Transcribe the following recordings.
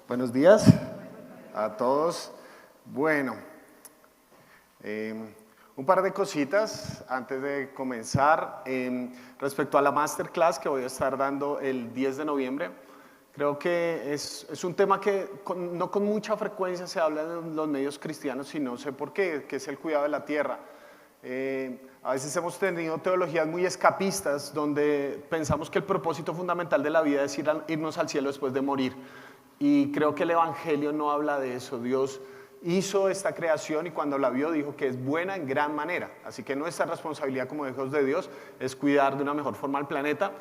Buenos días a todos. Bueno, un par de cositas antes de comenzar. Respecto a la masterclass que voy a estar dando el 10 de noviembre, creo que es un tema que no con mucha frecuencia se habla en los medios cristianos, y no sé por qué, que es el cuidado de la tierra. A veces hemos tenido teologías muy escapistas donde pensamos que el propósito fundamental de la vida es irnos al cielo después de morir. Y creo que el Evangelio no habla de eso. Dios hizo esta creación y cuando la vio dijo que es buena en gran manera. Así que nuestra responsabilidad como hijos de Dios es cuidar de una mejor forma al planeta.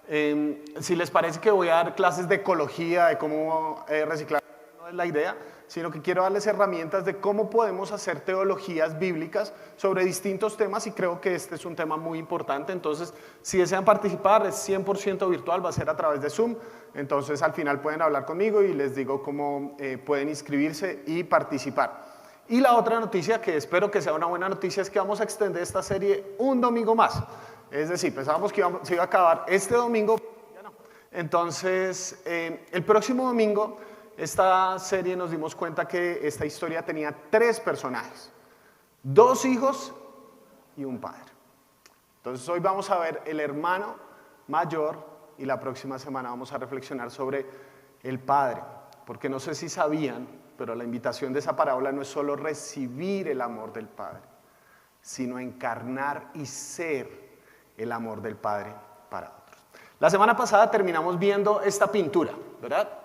Si les parece que voy a dar clases de ecología, de cómo reciclar, no es la idea, sino que quiero darles herramientas de cómo podemos hacer teologías bíblicas sobre distintos temas, y creo que este es un tema muy importante. Entonces, si desean participar, es 100% virtual, va a ser a través de Zoom. Entonces, al final pueden hablar conmigo y les digo cómo pueden inscribirse y participar. Y la otra noticia, que espero que sea una buena noticia, es que vamos a extender esta serie un domingo más. Es decir, pensábamos que se iba a acabar este domingo, ya no. Entonces, el próximo domingo, esta serie nos dimos cuenta que esta historia tenía 3 personajes, 2 hijos y un padre. Entonces hoy vamos a ver el hermano mayor y la próxima semana vamos a reflexionar sobre el padre, porque no sé si sabían, pero la invitación de esa parábola no es solo recibir el amor del padre, sino encarnar y ser el amor del padre para otros. La semana pasada terminamos viendo esta pintura, ¿verdad?,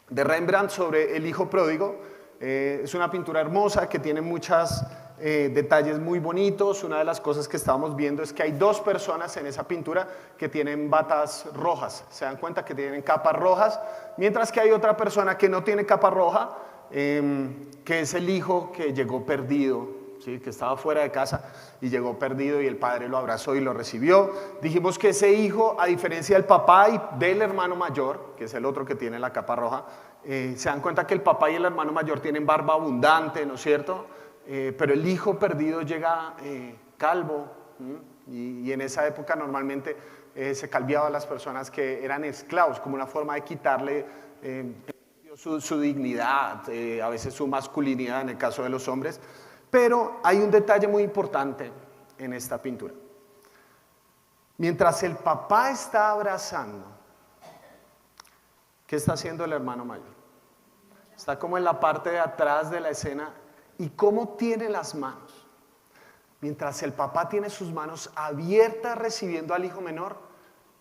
de Rembrandt sobre el hijo pródigo. Es una pintura hermosa que tiene muchos detalles muy bonitos. Una de las cosas que estábamos viendo es que hay 2 personas en esa pintura que tienen batas rojas. Se dan cuenta que tienen capas rojas, mientras que hay otra persona que no tiene capa roja, que es el hijo que llegó perdido, ¿sí?, que estaba fuera de casa y llegó perdido y el padre lo abrazó y lo recibió. Dijimos que ese hijo, a diferencia del papá y del hermano mayor, que es el otro que tiene la capa roja, se dan cuenta que el papá y el hermano mayor tienen barba abundante, ¿no es cierto? Pero el hijo perdido llega calvo, y en esa época normalmente se calviaba a las personas que eran esclavos como una forma de quitarle su dignidad, a veces su masculinidad en el caso de los hombres. Pero hay un detalle muy importante en esta pintura. Mientras el papá está abrazando, ¿qué está haciendo el hermano mayor? Está como en la parte de atrás de la escena. ¿Y cómo tiene las manos? Mientras el papá tiene sus manos abiertas recibiendo al hijo menor,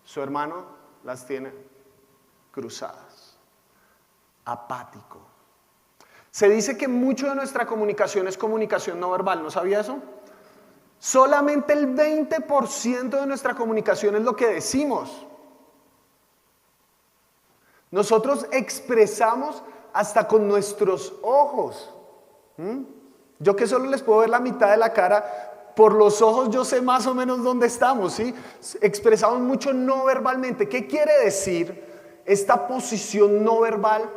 su hermano las tiene cruzadas, apático. Se dice que mucho de nuestra comunicación es comunicación no verbal. ¿No sabía eso? Solamente el 20% de nuestra comunicación es lo que decimos. Nosotros expresamos hasta con nuestros ojos. Yo que solo les puedo ver la mitad de la cara, por los ojos yo sé más o menos dónde estamos, ¿sí? Expresamos mucho no verbalmente. ¿Qué quiere decir esta posición no verbal?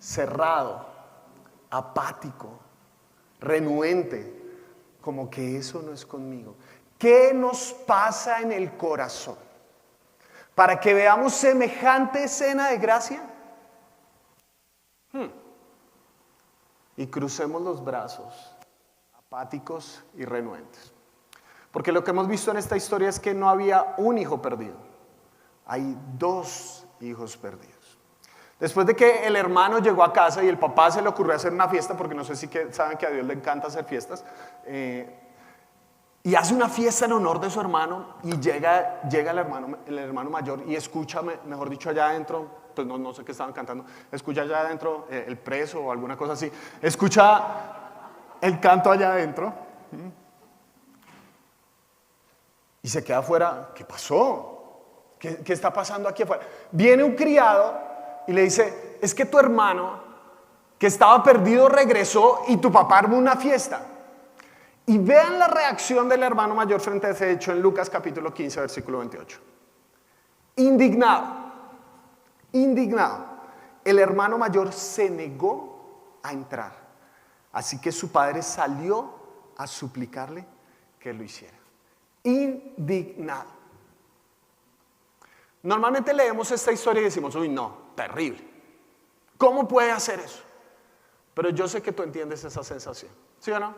Cerrado, apático, renuente, como que eso no es conmigo. ¿Qué nos pasa en el corazón para que veamos semejante escena de gracia? Y crucemos los brazos, apáticos y renuentes. Porque lo que hemos visto en esta historia es que no había un hijo perdido, hay 2 hijos perdidos. Después de que el hermano llegó a casa y el papá se le ocurrió hacer una fiesta, porque no sé si saben que a Dios le encanta hacer fiestas, y hace una fiesta en honor de su hermano, y llega el hermano mayor y escucha, mejor dicho, allá adentro, pues no sé qué estaban cantando, escucha allá adentro el preso o alguna cosa así, escucha el canto allá adentro, y se queda afuera. ¿Qué pasó? ¿Qué está pasando aquí afuera? Viene un criado y le dice: es que tu hermano, que estaba perdido, regresó y tu papá armó una fiesta. Y vean la reacción del hermano mayor frente a ese hecho en Lucas capítulo 15, versículo 28. Indignado. El hermano mayor se negó a entrar. Así que su padre salió a suplicarle que lo hiciera. Indignado. Normalmente leemos esta historia y decimos, uy, no, terrible. ¿Cómo puede hacer eso? Pero yo sé que tú entiendes esa sensación, ¿sí o no?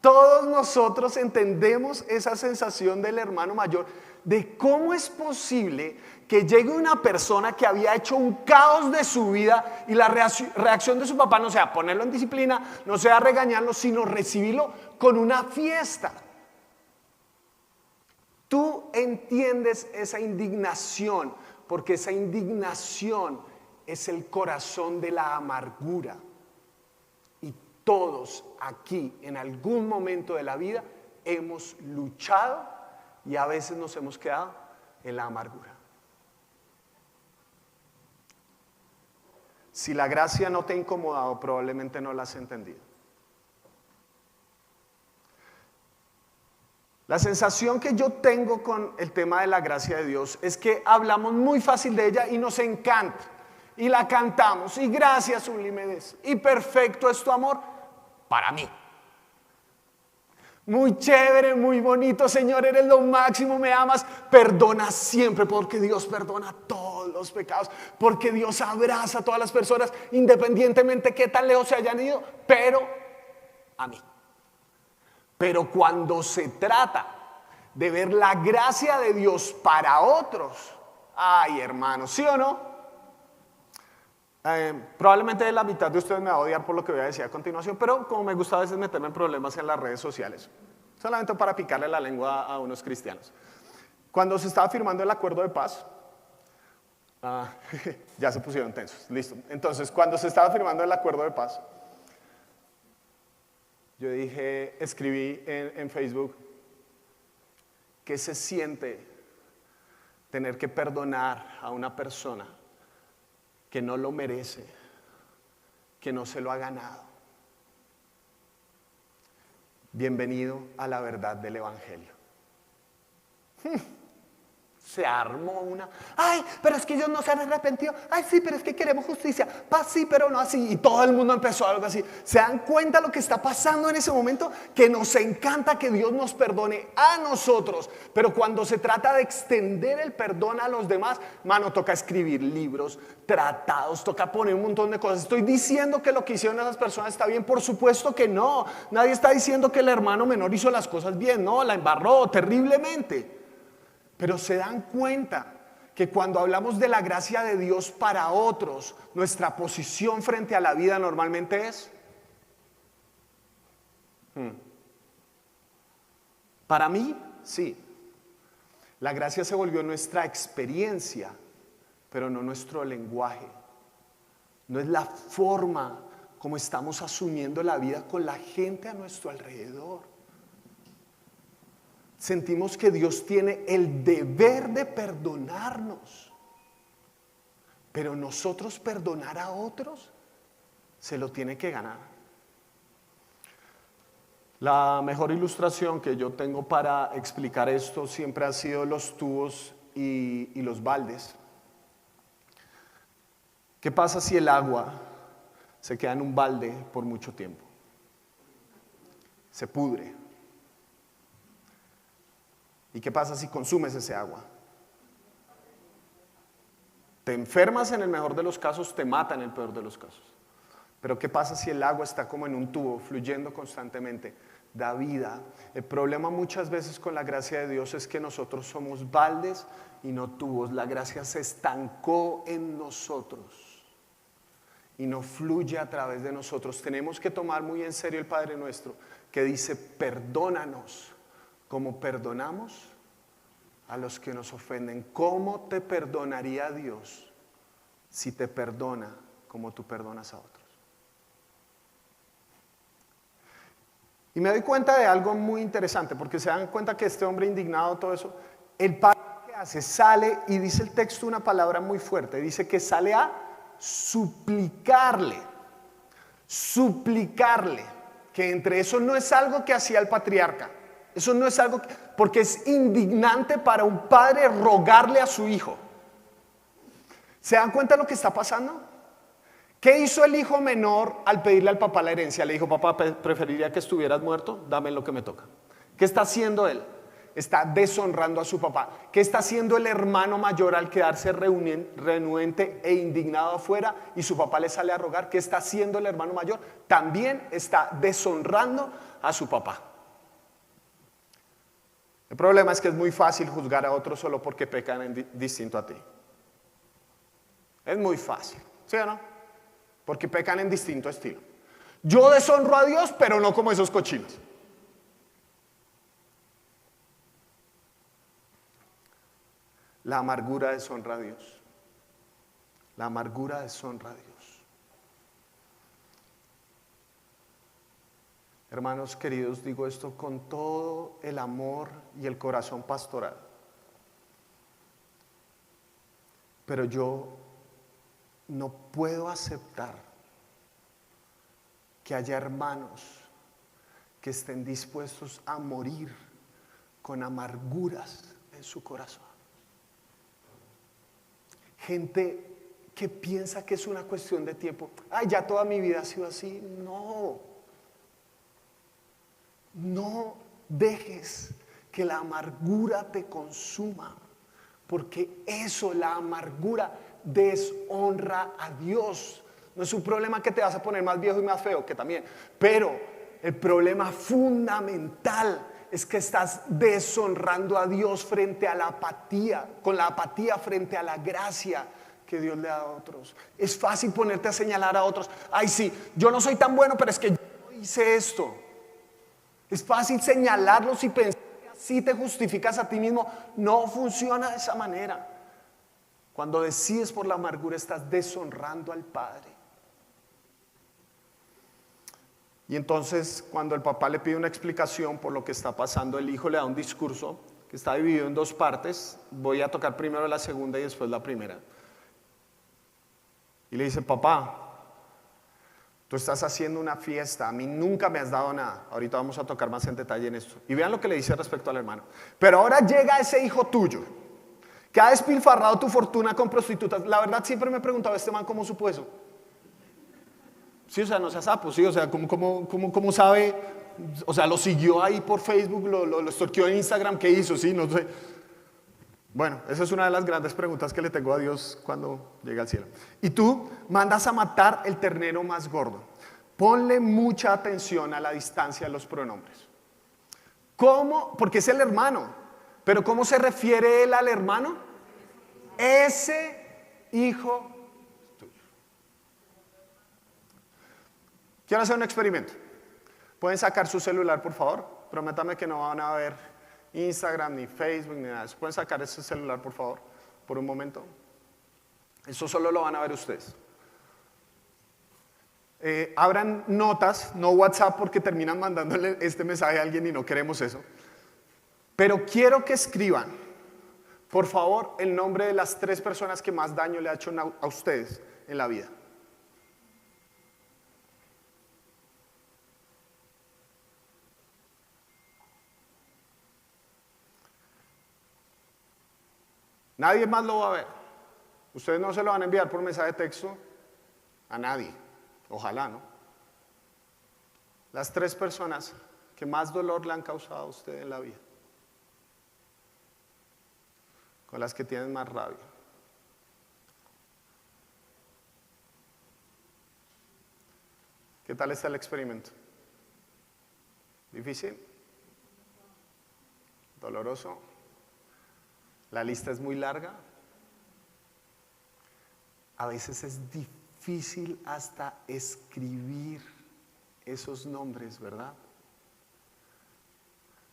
Todos nosotros entendemos esa sensación del hermano mayor, de cómo es posible que llegue una persona que había hecho un caos de su vida y la reacción de su papá no sea ponerlo en disciplina, no sea regañarlo, sino recibirlo con una fiesta. Tú entiendes esa indignación, porque esa indignación es el corazón de la amargura. Y todos aquí, en algún momento de la vida, hemos luchado y a veces nos hemos quedado en la amargura. Si la gracia no te ha incomodado, probablemente no la has entendido. La sensación que yo tengo con el tema de la gracia de Dios es que hablamos muy fácil de ella y nos encanta. Y la cantamos, y gracias sublime es, y perfecto es tu amor para mí. Muy chévere, muy bonito, Señor, eres lo máximo, me amas, perdona siempre, porque Dios perdona todos los pecados, porque Dios abraza a todas las personas, independientemente qué tan lejos se hayan ido, pero a mí. Pero cuando se trata de ver la gracia de Dios para otros, ay, hermanos, ¿sí o no? Probablemente la mitad de ustedes me va a odiar por lo que voy a decir a continuación, pero como me gusta a veces meterme en problemas en las redes sociales, solamente para picarle la lengua a unos cristianos. Cuando se estaba firmando el acuerdo de paz, ya se pusieron tensos, listo. Entonces, cuando se estaba firmando el acuerdo de paz, yo escribí en Facebook, ¿qué se siente tener que perdonar a una persona que no lo merece, que no se lo ha ganado? Bienvenido a la verdad del Evangelio. Se armó una, ay, pero es que ellos no se han arrepentido, ay, sí, pero es que queremos justicia, paz sí, pero no así, y todo el mundo empezó algo así. ¿Se dan cuenta lo que está pasando en ese momento? Que nos encanta que Dios nos perdone a nosotros, pero cuando se trata de extender el perdón a los demás, mano, toca escribir libros, tratados, toca poner un montón de cosas. ¿Estoy diciendo que lo que hicieron esas personas está bien? Por supuesto que no. Nadie está diciendo que el hermano menor hizo las cosas bien, no, la embarró terriblemente. Pero se dan cuenta que cuando hablamos de la gracia de Dios para otros, nuestra posición frente a la vida normalmente es, para mí, sí. La gracia se volvió nuestra experiencia, pero no nuestro lenguaje. No es la forma como estamos asumiendo la vida con la gente a nuestro alrededor. Sentimos que Dios tiene el deber de perdonarnos, pero nosotros perdonar a otros se lo tiene que ganar. La mejor ilustración que yo tengo para explicar esto siempre ha sido los tubos y los baldes. ¿Qué pasa si el agua se queda en un balde por mucho tiempo? Se pudre. ¿Y qué pasa si consumes ese agua? Te enfermas en el mejor de los casos, te mata en el peor de los casos. Pero ¿qué pasa si el agua está como en un tubo, fluyendo constantemente? Da vida. El problema muchas veces con la gracia de Dios es que nosotros somos baldes y no tubos. La gracia se estancó en nosotros y no fluye a través de nosotros. Tenemos que tomar muy en serio el Padre Nuestro, que dice, perdónanos como perdonamos a los que nos ofenden. ¿Cómo te perdonaría Dios si te perdona como tú perdonas a otros? Y me doy cuenta de algo muy interesante, porque se dan cuenta que este hombre indignado, todo eso, el padre que hace, sale y dice el texto una palabra muy fuerte, dice que sale a suplicarle, que entre eso no es algo que hacía el patriarca. Eso no es algo porque es indignante para un padre rogarle a su hijo. ¿Se dan cuenta de lo que está pasando? ¿Qué hizo el hijo menor al pedirle al papá la herencia? Le dijo, papá, preferiría que estuvieras muerto, dame lo que me toca. ¿Qué está haciendo él? está deshonrando a su papá. ¿Qué está haciendo el hermano mayor al quedarse renuente e indignado afuera y su papá le sale a rogar? ¿Qué está haciendo el hermano mayor? También está deshonrando a su papá. El problema es que es muy fácil juzgar a otros solo porque pecan distinto a ti. Es muy fácil, ¿sí o no? Porque pecan en distinto estilo. Yo deshonro a Dios, pero no como esos cochinos. La amargura deshonra a Dios. La amargura deshonra a Dios. Hermanos queridos, digo esto con todo el amor y el corazón pastoral. Pero yo no puedo aceptar que haya hermanos que estén dispuestos a morir con amarguras en su corazón. Gente que piensa que es una cuestión de tiempo. Ay, ya toda mi vida ha sido así. No dejes que la amargura te consuma, porque eso, la amargura, deshonra a Dios. No es un problema que te vas a poner más viejo y más feo, que también, pero el problema fundamental es que estás deshonrando a Dios frente a la apatía, con la apatía frente a la gracia que Dios le da a otros. Es fácil ponerte a señalar a otros. Ay, sí, yo no soy tan bueno, pero es que yo no hice esto. Es fácil señalarlos y pensar que así te justificas a ti mismo. No funciona de esa manera. Cuando decides por la amargura, estás deshonrando al Padre. Y entonces, cuando el papá le pide una explicación por lo que está pasando, el hijo le da un discurso que está dividido en dos partes. Voy a tocar primero la segunda y después la primera. Y le dice: papá, tú estás haciendo una fiesta, a mí nunca me has dado nada. Ahorita vamos a tocar más en detalle en esto. Y vean lo que le dice respecto al hermano. Pero ahora llega ese hijo tuyo, que ha despilfarrado tu fortuna con prostitutas. La verdad siempre me he preguntado, ¿este man cómo supo eso? Sí, o sea, no sea sapo, sí, o sea, ¿cómo sabe? O sea, lo siguió ahí por Facebook, lo stalkeó en Instagram, ¿qué hizo? Sí, no sé. Bueno, esa es una de las grandes preguntas que le tengo a Dios cuando llega al cielo. Y tú mandas a matar el ternero más gordo. Ponle mucha atención a la distancia de los pronombres. ¿Cómo? Porque es el hermano. Pero ¿cómo se refiere él al hermano? Ese hijo tuyo. Quiero hacer un experimento. ¿Pueden sacar su celular, por favor? Prométame que no van a ver Instagram, ni Facebook, ni nada de eso. ¿Pueden sacar ese celular, por favor, por un momento? Eso solo lo van a ver ustedes. Abran notas, no WhatsApp, porque terminan mandándole este mensaje a alguien y no queremos eso. Pero quiero que escriban, por favor, el nombre de las 3 personas que más daño le ha hecho a ustedes en la vida. Nadie más lo va a ver. Ustedes no se lo van a enviar por mensaje de texto a nadie. Ojalá, ¿no? Las 3 personas que más dolor le han causado a usted en la vida. Con las que tienen más rabia. ¿Qué tal está el experimento? ¿Difícil? ¿Doloroso? ¿La lista es muy larga? A veces es difícil hasta escribir esos nombres, ¿verdad?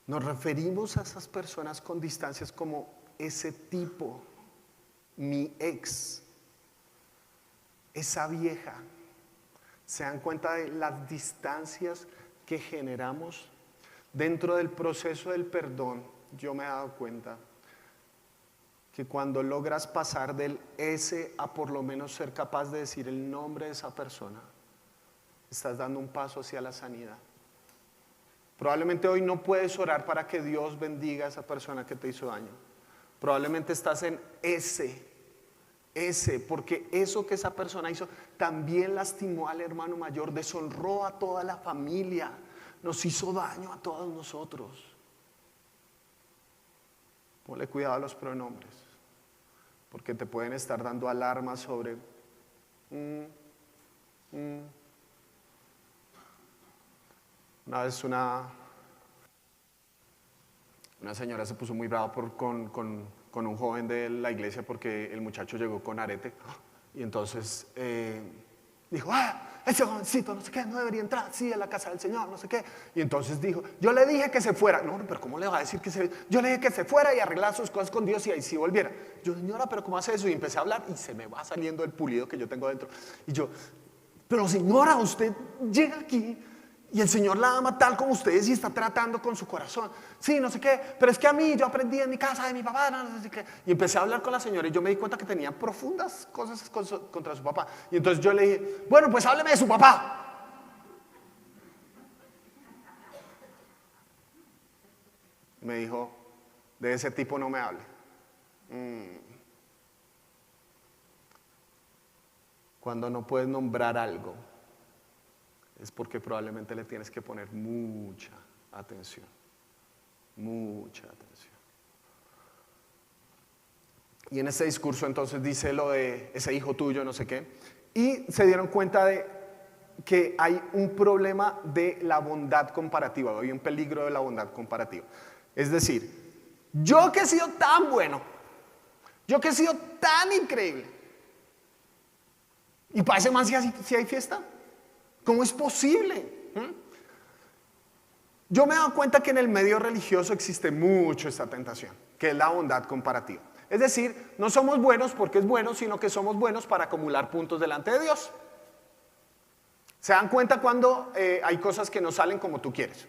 Nos referimos a esas personas con distancias como ese tipo, mi ex, esa vieja. ¿Se dan cuenta de las distancias que generamos? Dentro del proceso del perdón, yo me he dado cuenta que cuando logras pasar del ese a por lo menos ser capaz de decir el nombre de esa persona, estás dando un paso hacia la sanidad. Probablemente hoy no puedes orar para que Dios bendiga a esa persona que te hizo daño. Probablemente estás en ese, porque eso que esa persona hizo también lastimó al hermano mayor, deshonró a toda la familia, nos hizo daño a todos nosotros. Ponle cuidado a los pronombres, porque te pueden estar dando alarmas sobre Una vez una señora se puso muy brava con un joven de la iglesia porque el muchacho llegó con arete y entonces dijo, ese jovencito no sé qué, no debería entrar así a la casa del Señor, no sé qué. Y entonces dijo, yo le dije que se fuera. No, pero ¿cómo le va a decir que se? Yo le dije que se fuera y arreglara sus cosas con Dios y ahí sí volviera. Yo, señora, pero ¿cómo hace eso? Y empecé a hablar y se me va saliendo el pulido que yo tengo dentro. Y yo, pero señora, usted llega aquí y el Señor la ama tal como ustedes y está tratando con su corazón. Sí, no sé qué, pero es que a mí yo aprendí en mi casa de mi papá, no sé qué. Y empecé a hablar con la señora y yo me di cuenta que tenía profundas cosas contra su papá. Y entonces yo le dije, bueno, pues hábleme de su papá. Y me dijo, de ese tipo no me hable. Cuando no puedes nombrar algo, es porque probablemente le tienes que poner mucha atención. Mucha atención. Y en ese discurso entonces dice lo de ese hijo tuyo, no sé qué. Y se dieron cuenta de que hay un problema de la bondad comparativa. Hay un peligro de la bondad comparativa. Es decir, yo que he sido tan bueno, yo que he sido tan increíble, y para ese man si hay fiesta. ¿Cómo es posible? Yo me he dado cuenta que en el medio religioso existe mucho esta tentación, que es la bondad comparativa. Es decir, no somos buenos porque es bueno, sino que somos buenos para acumular puntos delante de Dios. ¿Se dan cuenta cuando hay cosas que no salen como tú quieres?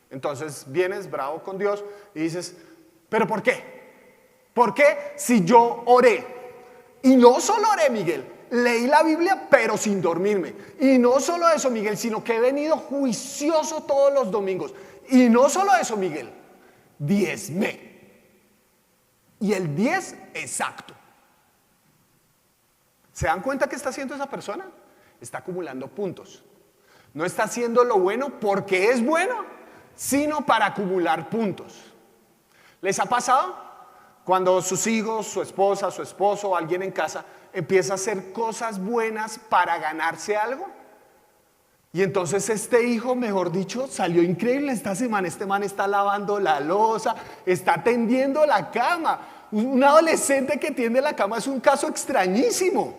Entonces vienes bravo con Dios y dices, ¿pero por qué? ¿Por qué si yo oré? Y no solo oré, Miguel. Leí la Biblia, pero sin dormirme. Y no solo eso, Miguel, sino que he venido juicioso todos los domingos. Y no solo eso, Miguel, diezmé. Y el 10 exacto. ¿Se dan cuenta qué está haciendo esa persona? Está acumulando puntos. No está haciendo lo bueno porque es bueno, sino para acumular puntos. ¿Les ha pasado? Cuando sus hijos, su esposa, su esposo o alguien en casa empieza a hacer cosas buenas para ganarse algo. Y entonces este hijo, mejor dicho, salió increíble esta semana. Este man está lavando la loza, está tendiendo la cama. Un adolescente que tiende la cama es un caso extrañísimo.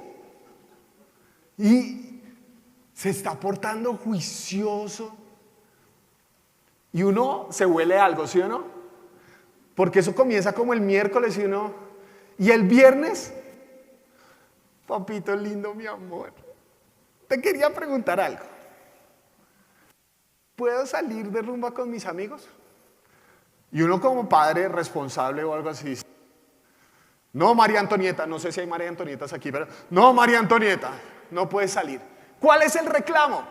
Y se está portando juicioso. Y uno se huele algo, ¿sí o no? Porque eso comienza como el miércoles y uno... Y el viernes... Papito lindo, mi amor, te quería preguntar algo. ¿Puedo salir de rumba con mis amigos? Y uno como padre responsable o algo así dice, no, María Antonieta, no sé si hay María Antonietas aquí, pero no, María Antonieta, no puedes salir. ¿Cuál es el reclamo?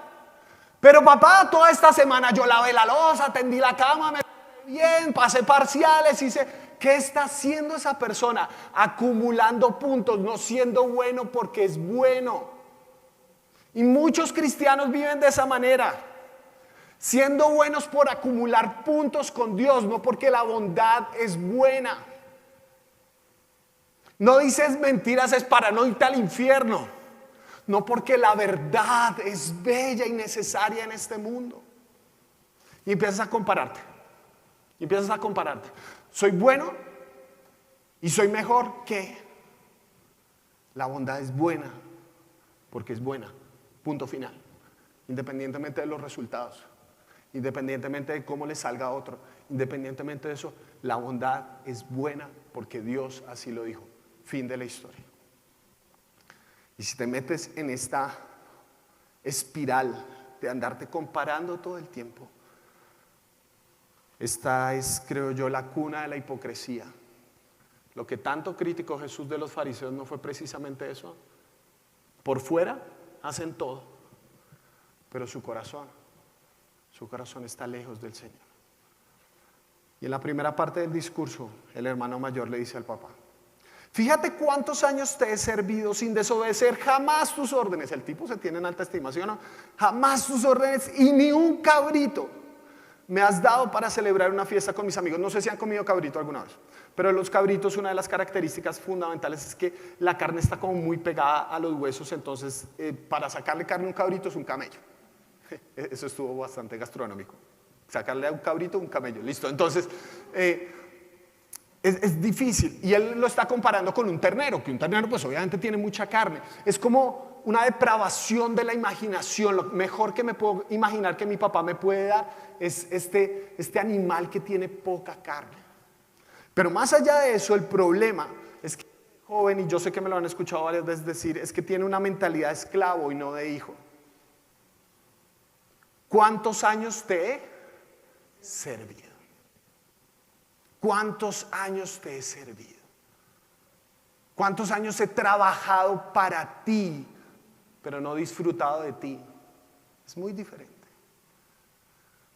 Pero papá, toda esta semana yo lavé la loza, tendí la cama, me bien, pasé parciales, hice... ¿Qué está haciendo esa persona? Acumulando puntos, no siendo bueno porque es bueno. Y muchos cristianos viven de esa manera, siendo buenos por acumular puntos con Dios, no porque la bondad es buena. No dices mentiras es para no irte al infierno, no porque la verdad es bella y necesaria en este mundo. Y empiezas a compararte, Soy bueno y soy mejor que. La bondad es buena porque es buena, punto final. Independientemente de los resultados, independientemente de cómo le salga a otro, independientemente de eso, la bondad es buena porque Dios así lo dijo. Fin de la historia. Y si te metes en esta espiral de andarte comparando todo el tiempo, esta es, creo yo, la cuna de la hipocresía. Lo que tanto criticó Jesús de los fariseos no fue precisamente eso. Por fuera hacen todo, pero su corazón está lejos del Señor. Y en la primera parte del discurso, el hermano mayor le dice al papá, fíjate cuántos años te he servido sin desobedecer jamás tus órdenes. El tipo se tiene en alta estimación, ¿no? Jamás tus órdenes y ni un cabrito me has dado para celebrar una fiesta con mis amigos. No sé si han comido cabrito alguna vez, pero los cabritos, una de las características fundamentales es que la carne está como muy pegada a los huesos, entonces para sacarle carne a un cabrito es un camello. Eso estuvo bastante gastronómico. Sacarle a un cabrito un camello, listo. Entonces, es difícil. Y él lo está comparando con un ternero, que un ternero pues obviamente tiene mucha carne. Es como una depravación de la imaginación. Lo mejor que me puedo imaginar que mi papá me puede dar es este animal que tiene poca carne. Pero más allá de eso, el problema es que el joven, y yo sé que me lo han escuchado varias veces decir, es que tiene una mentalidad de esclavo y no de hijo. ¿Cuántos años te he servido? ¿Cuántos años te he servido? ¿Cuántos años he trabajado para ti, pero no disfrutado de ti? Es muy diferente.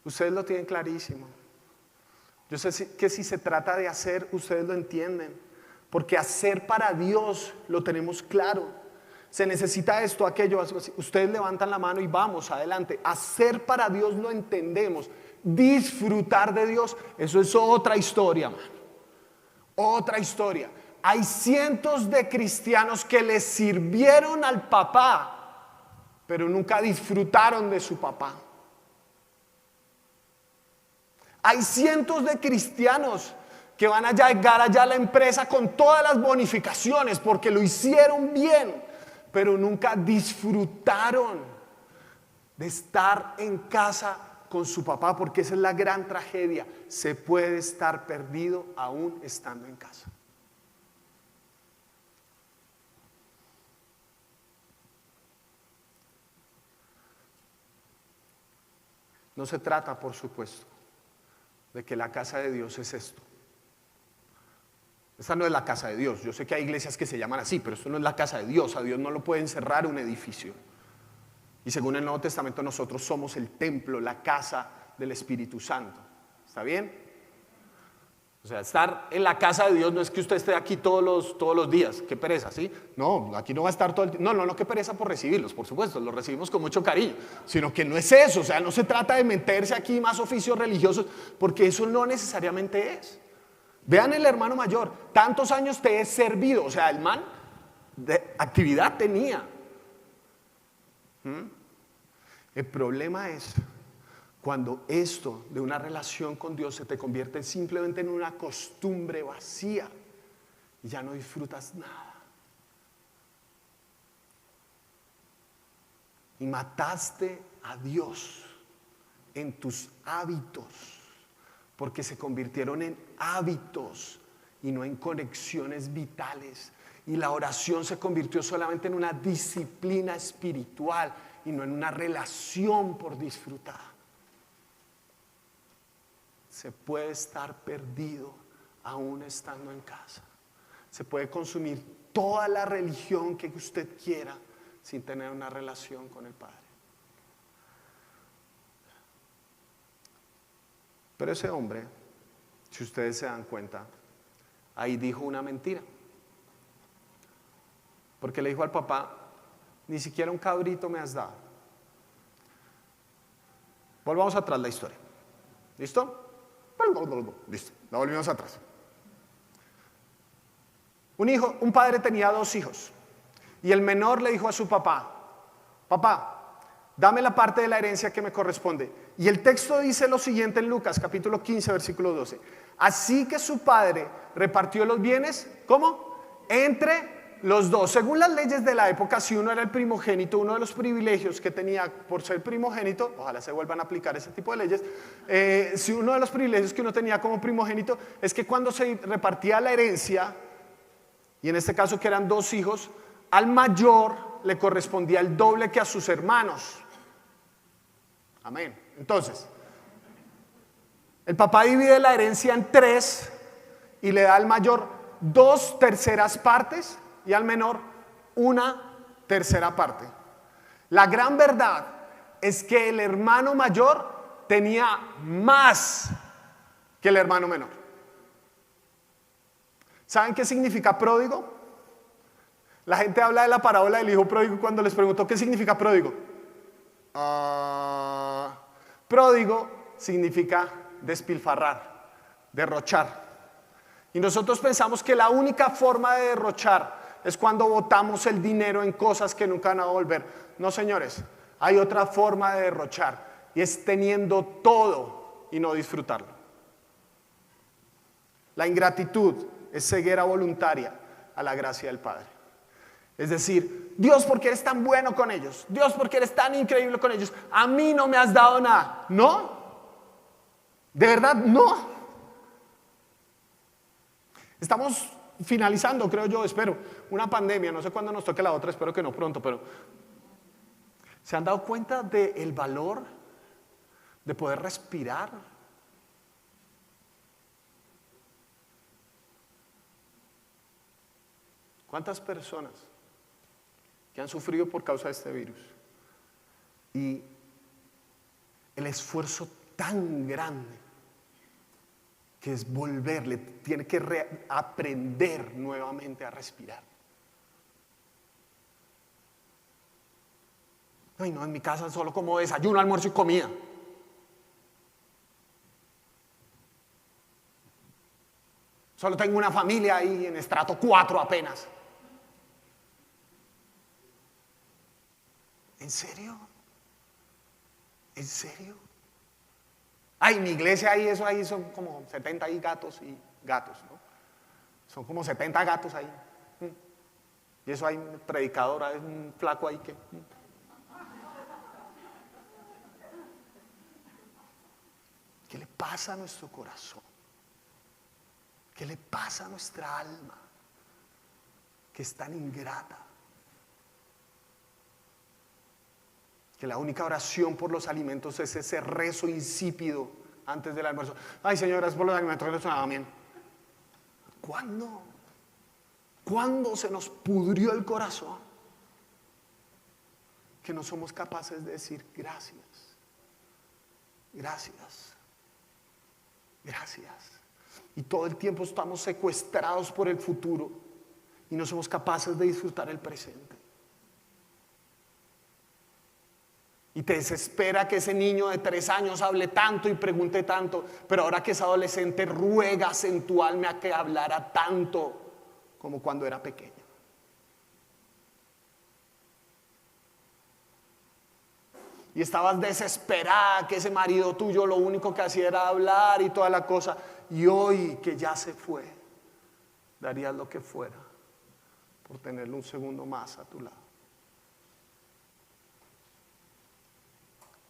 Ustedes lo tienen clarísimo. Yo sé que si se trata de hacer, ustedes lo entienden. Porque hacer para Dios lo tenemos claro. Se necesita esto, aquello. Ustedes levantan la mano y vamos adelante. Hacer para Dios lo entendemos. Disfrutar de Dios, eso es otra historia, man. Otra historia. Hay cientos de cristianos que le sirvieron al papá, pero nunca disfrutaron de su papá. Hay cientos de cristianos que van a llegar allá a la empresa con todas las bonificaciones porque lo hicieron bien, pero nunca disfrutaron de estar en casa con su papá, porque esa es la gran tragedia. Se puede estar perdido aún estando en casa. No se trata, por supuesto, de que la casa de Dios es esto. Esta no es la casa de Dios. Yo sé que hay iglesias que se llaman así, pero esto no es la casa de Dios. A Dios no lo puede encerrar un edificio. Y según el Nuevo Testamento, nosotros somos el templo, la casa del Espíritu Santo. ¿Está bien? O sea, estar en la casa de Dios no es que usted esté aquí todos los días. Qué pereza, ¿sí? No, aquí no va a estar todo el tiempo. No, qué pereza por recibirlos, por supuesto, los recibimos con mucho cariño. Sino que no es eso, o sea, no se trata de meterse aquí más oficios religiosos, porque eso no necesariamente es. Vean el hermano mayor, tantos años te he servido, o sea, el man de actividad tenía. El problema es cuando esto de una relación con Dios se te convierte simplemente en una costumbre vacía y ya no disfrutas nada. Y mataste a Dios en tus hábitos, porque se convirtieron en hábitos y no en conexiones vitales. Y la oración se convirtió solamente en una disciplina espiritual y no en una relación por disfrutar. Se puede estar perdido aún estando en casa. Se puede consumir toda la religión que usted quiera sin tener una relación con el Padre. Pero ese hombre, si ustedes se dan cuenta, ahí dijo una mentira. Porque le dijo al papá, ni siquiera un cabrito me has dado. Volvamos atrás la historia. ¿Listo? Listo, la volvimos atrás. Un padre tenía 2 hijos. Y el menor le dijo a su papá, papá, dame la parte de la herencia que me corresponde. Y el texto dice lo siguiente en Lucas, capítulo 15, versículo 12. Así que su padre repartió los bienes, ¿cómo? Entre los 2. Según las leyes de la época, si uno era el primogénito, uno de los privilegios que tenía por ser primogénito, ojalá se vuelvan a aplicar ese tipo de leyes, si uno de los privilegios que uno tenía como primogénito es que cuando se repartía la herencia, y en este caso que eran 2 hijos, al mayor le correspondía el doble que a sus hermanos. Amén. Entonces, el papá divide la herencia en 3 y le da al mayor 2/3 partes y al menor 1/3 parte. La gran verdad es que el hermano mayor tenía más que el hermano menor. ¿Saben qué significa pródigo? La gente habla de la parábola del hijo pródigo cuando les preguntó qué significa pródigo. Pródigo significa despilfarrar, derrochar. Y nosotros pensamos que la única forma de derrochar es cuando botamos el dinero en cosas que nunca van a volver. No, señores, hay otra forma de derrochar y es teniendo todo y no disfrutarlo. La ingratitud es ceguera voluntaria a la gracia del Padre. Es decir, Dios, ¿por qué eres tan bueno con ellos? Dios, ¿por qué eres tan increíble con ellos? A mí no me has dado nada. ¿No? ¿De verdad? No. Estamos finalizando, creo yo, espero, una pandemia. No sé cuándo nos toque la otra, espero que no pronto, pero ¿se han dado cuenta del valor de poder respirar? ¿Cuántas personas que han sufrido por causa de este virus? Y el esfuerzo tan grande que es volverle, tiene que aprender nuevamente a respirar. Ay, no, en mi casa solo como desayuno, almuerzo y comida. Solo tengo una familia ahí en estrato 4 apenas. ¿En serio? ¿En serio? Ay, mi iglesia ahí, eso ahí son como 70 ahí gatos y gatos, ¿no? Son como 70 gatos ahí. Y eso hay un predicador, hay un flaco ahí que... ¿Qué le pasa a nuestro corazón? ¿Qué le pasa a nuestra alma? Que es tan ingrata. Que la única oración por los alimentos es ese rezo insípido antes del almuerzo. Ay, Señor, gracias por los alimentos. Amén. ¿Cuándo? ¿Cuándo se nos pudrió el corazón? Que no somos capaces de decir gracias. Gracias. Gracias. Y todo el tiempo estamos secuestrados por el futuro y no somos capaces de disfrutar el presente. Y te desespera que ese niño de 3 años hable tanto y pregunte tanto, pero ahora que es adolescente ruegas en tu alma a que hablara tanto como cuando era pequeño. Y estabas desesperada que ese marido tuyo lo único que hacía era hablar y toda la cosa. Y hoy que ya se fue, darías lo que fuera por tenerlo un segundo más a tu lado.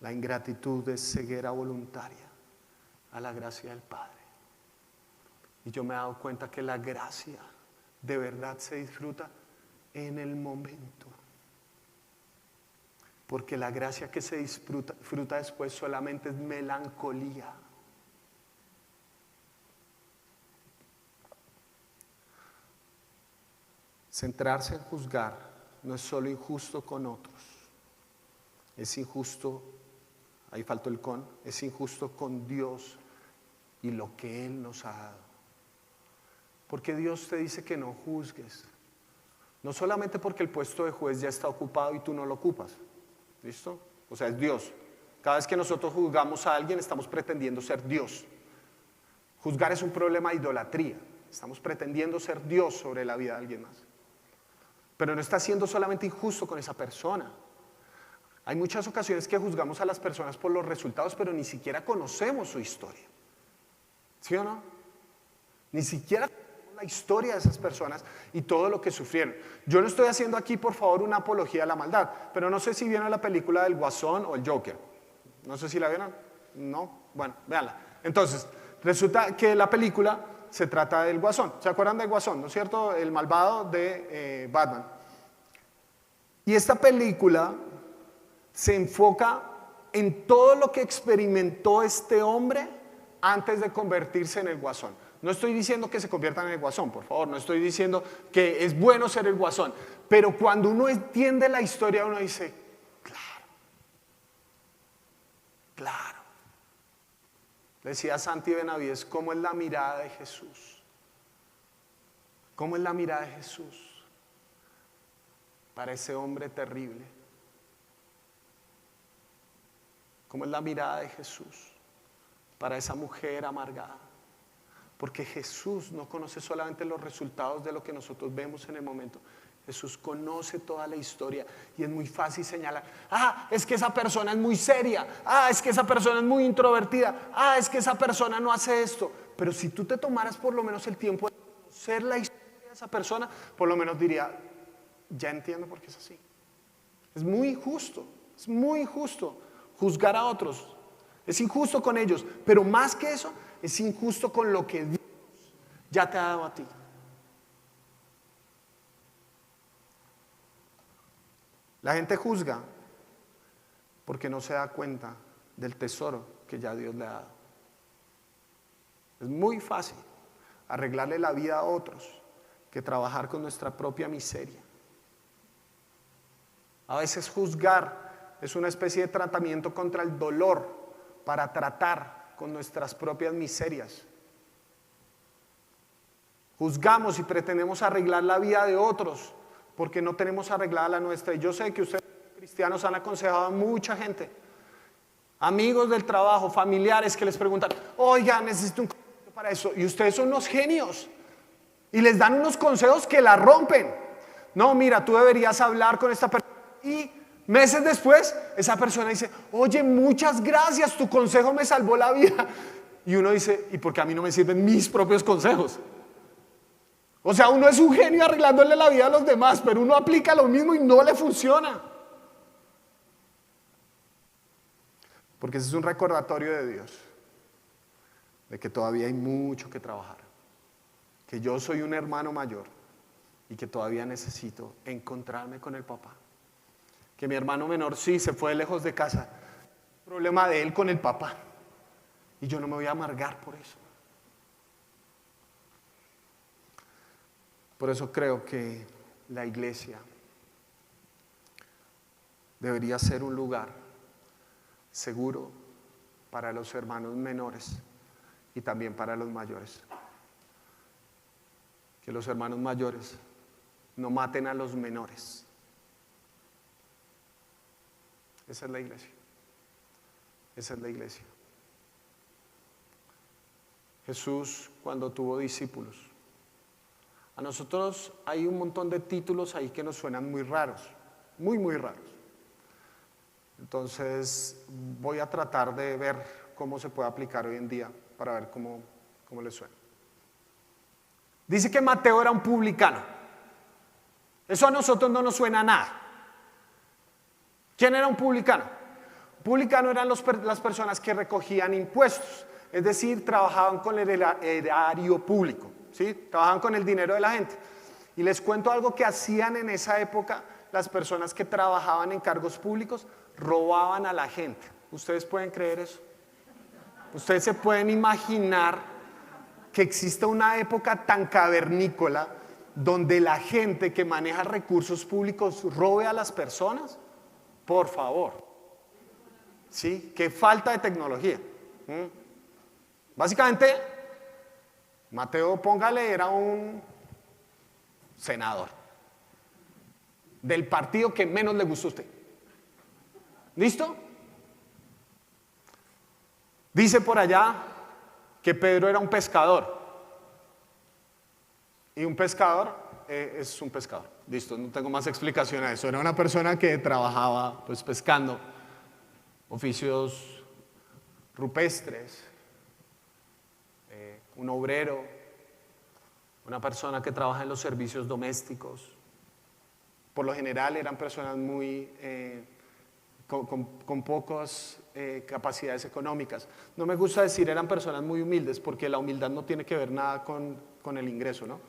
La ingratitud es ceguera voluntaria a la gracia del Padre. Y yo me he dado cuenta que la gracia de verdad se disfruta en el momento. Porque la gracia que se disfruta después solamente es melancolía. Centrarse en juzgar no es solo injusto con otros, es injusto, ahí faltó el con, es injusto con Dios y lo que Él nos ha dado. Porque Dios te dice que no juzgues, no solamente porque el puesto de juez ya está ocupado y tú no lo ocupas, ¿listo? O sea, es Dios. Cada vez que nosotros juzgamos a alguien estamos pretendiendo ser Dios. Juzgar es un problema de idolatría, estamos pretendiendo ser Dios sobre la vida de alguien más. Pero no está siendo solamente injusto con esa persona. Hay muchas ocasiones que juzgamos a las personas por los resultados, pero ni siquiera conocemos su historia. ¿Sí o no? Ni siquiera conocemos la historia de esas personas y todo lo que sufrieron. Yo no estoy haciendo aquí, por favor, una apología a la maldad, pero no sé si vieron la película del Guasón o el Joker. No sé si la vieron. ¿No? Bueno, véanla. Entonces, resulta que la película se trata del Guasón. ¿Se acuerdan del Guasón, no es cierto? El malvado de Batman. Y esta película se enfoca en todo lo que experimentó este hombre antes de convertirse en el Guasón. No estoy diciendo que se conviertan en el Guasón, por favor. No estoy diciendo que es bueno ser el Guasón. Pero cuando uno entiende la historia, uno dice, claro, claro. Decía Santi Benavides, ¿cómo es la mirada de Jesús? ¿Cómo es la mirada de Jesús para ese hombre terrible? ¿Cómo es la mirada de Jesús para esa mujer amargada. Porque Jesús no conoce solamente los resultados de lo que nosotros vemos en el momento. Jesús conoce toda la historia y es muy fácil señalar, es que esa persona es muy seria, es que esa persona es muy introvertida, es que esa persona no hace esto. Pero si tú te tomaras por lo menos el tiempo de conocer la historia de esa persona, por lo menos diría, ya entiendo por qué es así. Es muy injusto juzgar a otros. Es injusto con ellos, pero más que eso, es injusto con lo que Dios ya te ha dado a ti. La gente juzga porque no se da cuenta del tesoro que ya Dios le ha dado. Es muy fácil arreglarle la vida a otros que trabajar con nuestra propia miseria. A veces juzgar es una especie de tratamiento contra el dolor para tratar con nuestras propias miserias. Juzgamos y pretendemos arreglar la vida de otros porque no tenemos arreglada la nuestra. Y yo sé que ustedes cristianos han aconsejado a mucha gente, amigos del trabajo, familiares que les preguntan, oiga, necesito un consejo para eso. Y ustedes son unos genios y les dan unos consejos que la rompen. No, mira, tú deberías hablar con esta persona. Y meses después, esa persona dice, oye, muchas gracias, tu consejo me salvó la vida. Y uno dice, ¿y por qué a mí no me sirven mis propios consejos? O sea, uno es un genio arreglándole la vida a los demás, pero uno aplica lo mismo y no le funciona. Porque ese es un recordatorio de Dios, de que todavía hay mucho que trabajar, que yo soy un hermano mayor y que todavía necesito encontrarme con el papá. Que mi hermano menor sí se fue lejos de casa, problema de él con el papá, y yo no me voy a amargar por eso. Por eso creo que la iglesia debería ser un lugar seguro para los hermanos menores y también para los mayores. Que los hermanos mayores no maten a los menores. Esa es la iglesia. Esa es la iglesia. Jesús, cuando tuvo discípulos, a nosotros hay un montón de títulos ahí que nos suenan muy raros, muy raros. Entonces voy a tratar de ver cómo se puede aplicar hoy en día para ver cómo les suena. Dice que Mateo era un publicano. Eso a nosotros no nos suena a nada. ¿Quién era un publicano? Un publicano eran las personas que recogían impuestos, es decir, trabajaban con el erario público, ¿sí? Trabajaban con el dinero de la gente. Y les cuento algo que hacían en esa época las personas que trabajaban en cargos públicos, robaban a la gente. ¿Ustedes pueden creer eso? ¿Ustedes se pueden imaginar que exista una época tan cavernícola donde la gente que maneja recursos públicos robe a las personas? Por favor. ¿Sí? Qué falta de tecnología. Básicamente, Mateo, póngale, era un senador del partido que menos le gustó a usted. ¿Listo? Dice por allá que Pedro era un pescador. Y un pescador es un pescador. Listo, no tengo más explicación a eso. Era una persona que trabajaba pues pescando, oficios rupestres, un obrero, una persona que trabaja en los servicios domésticos. Por lo general eran personas muy con pocas capacidades económicas. No me gusta decir eran personas muy humildes porque la humildad no tiene que ver nada con el ingreso, ¿no?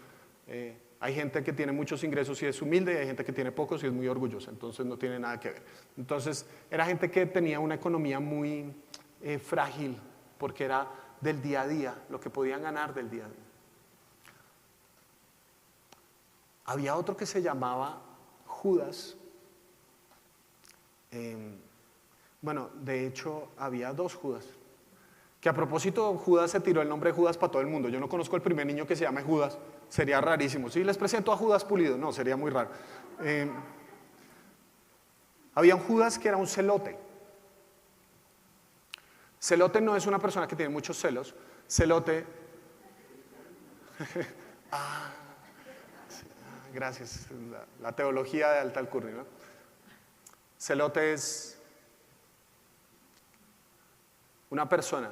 Hay gente que tiene muchos ingresos y es humilde y hay gente que tiene pocos y es muy orgullosa, entonces no tiene nada que ver. Entonces era gente que tenía una economía muy frágil porque era del día a día, lo que podían ganar del día a día. Había otro que se llamaba Judas. Bueno, de hecho había dos Judas. Que a propósito, Judas se tiró el nombre de Judas para todo el mundo. Yo no conozco el primer niño que se llame Judas. Sería rarísimo. Si les presento a Judas Pulido, no, sería muy raro. Había un Judas que era un celote. Celote no es una persona que tiene muchos celos. Celote... Gracias, la teología de alta alcurnia, ¿no? Celote es una persona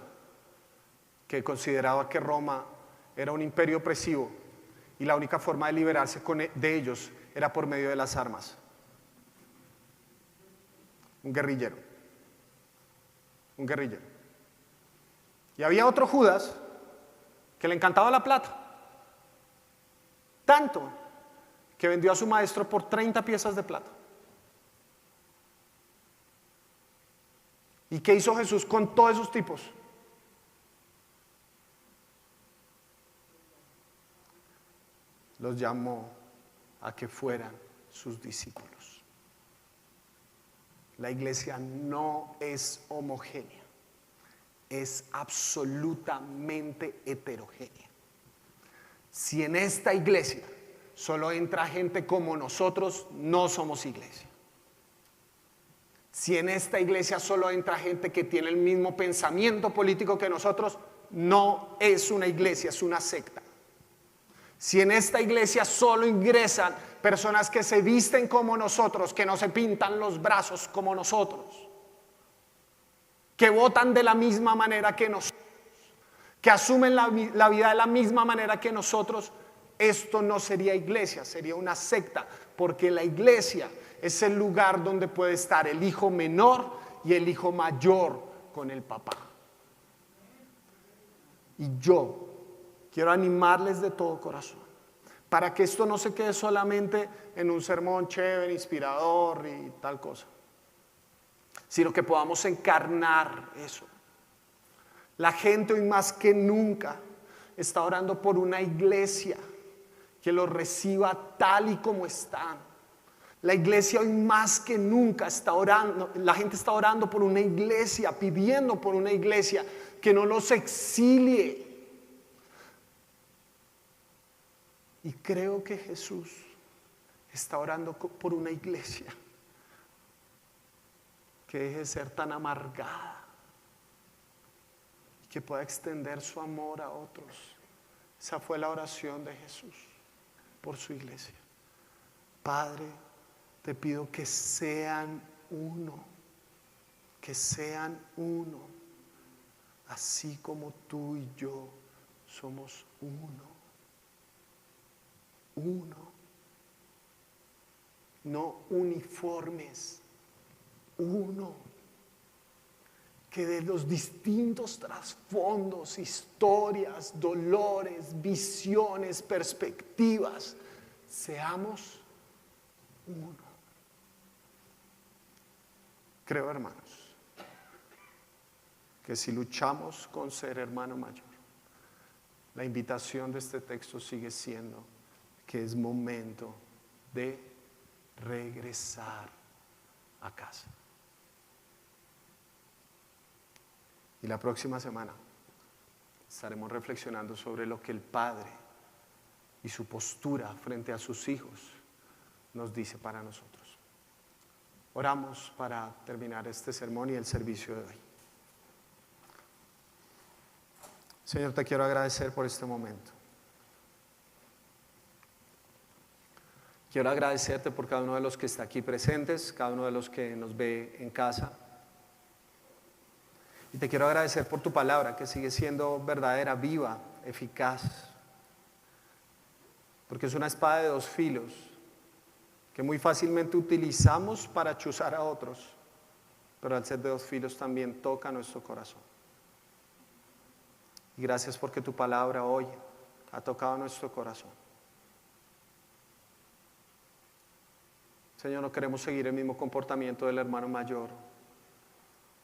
que consideraba que Roma era un imperio opresivo y la única forma de liberarse de ellos era por medio de las armas. Un guerrillero. Un guerrillero. Y había otro Judas que le encantaba la plata. Tanto que vendió a su maestro por 30 piezas de plata. ¿Y qué hizo Jesús con todos esos tipos? Los llamó a que fueran sus discípulos. La iglesia no es homogénea, es absolutamente heterogénea. Si en esta iglesia solo entra gente como nosotros, no somos iglesia. Si en esta iglesia solo entra gente que tiene el mismo pensamiento político que nosotros, no es una iglesia, es una secta. Si en esta iglesia solo ingresan personas que se visten como nosotros, que no se pintan los brazos como nosotros, que votan de la misma manera que nosotros, que asumen la vida de la misma manera que nosotros, esto no sería iglesia, sería una secta, porque la iglesia es el lugar donde puede estar el hijo menor y el hijo mayor con el papá. Y yo quiero animarles de todo corazón para que esto no se quede solamente en un sermón chévere, inspirador y tal cosa, sino que podamos encarnar eso. La gente hoy más que nunca está orando por una iglesia que los reciba tal y como están. La iglesia hoy más que nunca está orando, la gente está orando por una iglesia, pidiendo por una iglesia que no los exilie. Y creo que Jesús está orando por una iglesia que deje de ser tan amargada y que pueda extender su amor a otros. Esa fue la oración de Jesús por su iglesia. Padre, te pido que sean uno, así como tú y yo somos uno. No uniformes, uno, que de los distintos trasfondos, historias, dolores, visiones, perspectivas, seamos uno. Creo, hermanos, que si luchamos con ser hermano mayor, la invitación de este texto sigue siendo que es momento de regresar a casa. Y la próxima semana estaremos reflexionando sobre lo que el Padre y su postura frente a sus hijos nos dice para nosotros. Oramos para terminar este sermón y el servicio de hoy. Señor, te quiero agradecer por este momento. Quiero agradecerte por cada uno de los que está aquí presentes, cada uno de los que nos ve en casa. Y te quiero agradecer por tu palabra, que sigue siendo verdadera, viva, eficaz. Porque es una espada de dos filos, que muy fácilmente utilizamos para chuzar a otros, pero al ser de dos filos también toca nuestro corazón. Y gracias porque tu palabra hoy ha tocado nuestro corazón. Señor, no queremos seguir el mismo comportamiento del hermano mayor,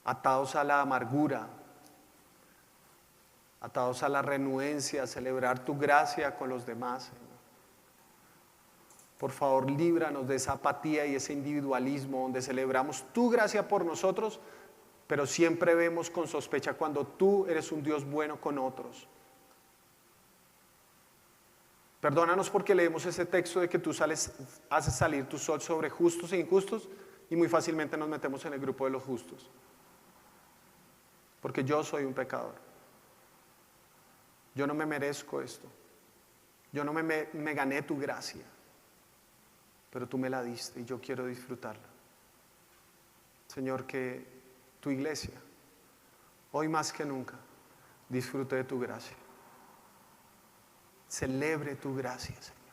atados a la amargura, atados a la renuencia, a celebrar tu gracia con los demás, Señor. Por favor, líbranos de esa apatía y ese individualismo donde celebramos tu gracia por nosotros, pero siempre vemos con sospecha cuando tú eres un Dios bueno con otros. Perdónanos porque leemos ese texto de que tú haces salir tu sol sobre justos e injustos y muy fácilmente nos metemos en el grupo de los justos. porque yo soy un pecador. Yo no me merezco esto. Yo no me gané tu gracia, pero tú me la diste y yo quiero disfrutarla. Señor, que tu iglesia, hoy más que nunca, disfrute de tu gracia. Celebre tu gracia, Señor.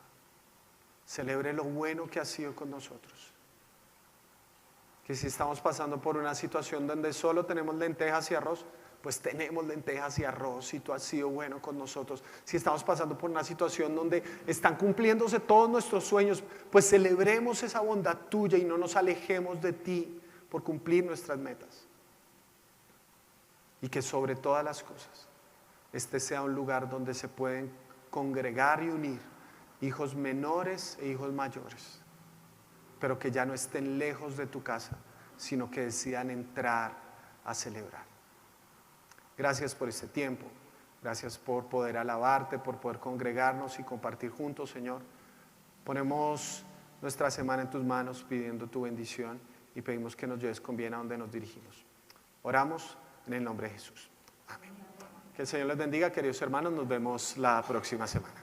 Celebre lo bueno que has sido con nosotros. Que si estamos pasando por una situación donde solo tenemos lentejas y arroz, pues tenemos lentejas y arroz y tú has sido bueno con nosotros. Si estamos pasando por una situación donde están cumpliéndose todos nuestros sueños, pues celebremos esa bondad tuya y no nos alejemos de ti por cumplir nuestras metas. Y que sobre todas las cosas, este sea un lugar donde se pueden congregar y unir hijos menores e hijos mayores, pero que ya no estén lejos de tu casa, sino que decidan entrar a celebrar. Gracias por este tiempo, gracias por poder alabarte, por poder congregarnos y compartir juntos, Señor. Ponemos nuestra semana en tus manos pidiendo tu bendición y pedimos que nos lleves con bien a donde nos dirigimos. Oramos en el nombre de Jesús. Amén. Que el Señor les bendiga, queridos hermanos, nos vemos la próxima semana.